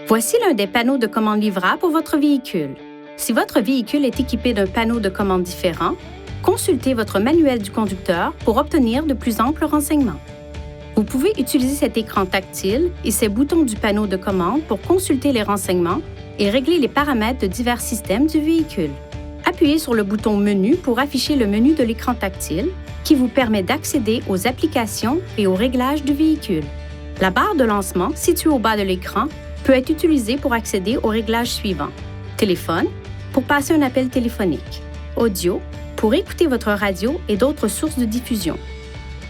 Voici l'un des panneaux de commande livrables pour votre véhicule. Si votre véhicule est équipé d'un panneau de commande différent, consultez votre manuel du conducteur pour obtenir de plus amples renseignements. Vous pouvez utiliser cet écran tactile et ces boutons du panneau de commande pour consulter les renseignements et régler les paramètres de divers systèmes du véhicule. Appuyez sur le bouton Menu pour afficher le menu de l'écran tactile qui vous permet d'accéder aux applications et aux réglages du véhicule. La barre de lancement, située au bas de l'écran, peut être utilisée pour accéder aux réglages suivants. Téléphone, pour passer un appel téléphonique. Audio, pour écouter votre radio et d'autres sources de diffusion.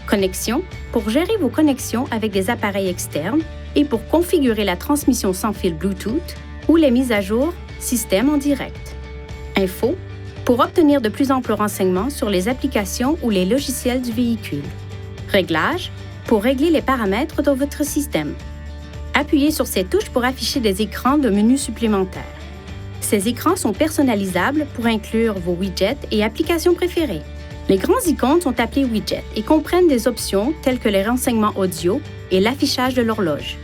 Connexion, pour gérer vos connexions avec des appareils externes et pour configurer la transmission sans fil Bluetooth ou les mises à jour système en direct. Info, pour obtenir de plus amples renseignements sur les applications ou les logiciels du véhicule. Réglage, pour régler les paramètres de votre système. Appuyez sur ces touches pour afficher des écrans de menus supplémentaires. Ces écrans sont personnalisables pour inclure vos widgets et applications préférées. Les grands icônes sont appelés widgets et comprennent des options telles que les renseignements audio et l'affichage de l'horloge.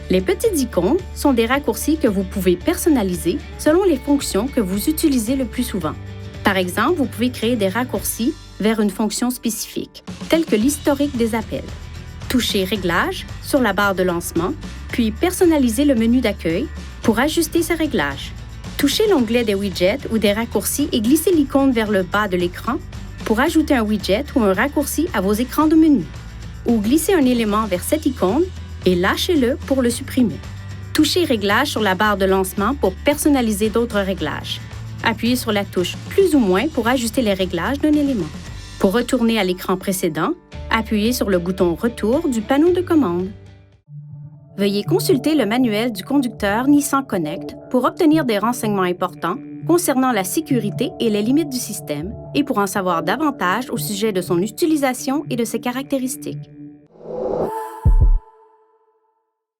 Les petites icônes sont des raccourcis que vous pouvez personnaliser selon les fonctions que vous utilisez le plus souvent. Par exemple, vous pouvez créer des raccourcis vers une fonction spécifique, telle que l'historique des appels. Touchez Réglages sur la barre de lancement, puis personnalisez le menu d'accueil pour ajuster ces réglages. Touchez l'onglet des widgets ou des raccourcis et glissez l'icône vers le bas de l'écran pour ajouter un widget ou un raccourci à vos écrans de menu. Ou glissez un élément vers cette icône et lâchez-le pour le supprimer. Touchez Réglages sur la barre de lancement pour personnaliser d'autres réglages. Appuyez sur la touche Plus ou moins pour ajuster les réglages d'un élément. Pour retourner à l'écran précédent, appuyez sur le bouton Retour du panneau de commande. Veuillez consulter le manuel du conducteur Nissan Connect pour obtenir des renseignements importants concernant la sécurité et les limites du système et pour en savoir davantage au sujet de son utilisation et de ses caractéristiques.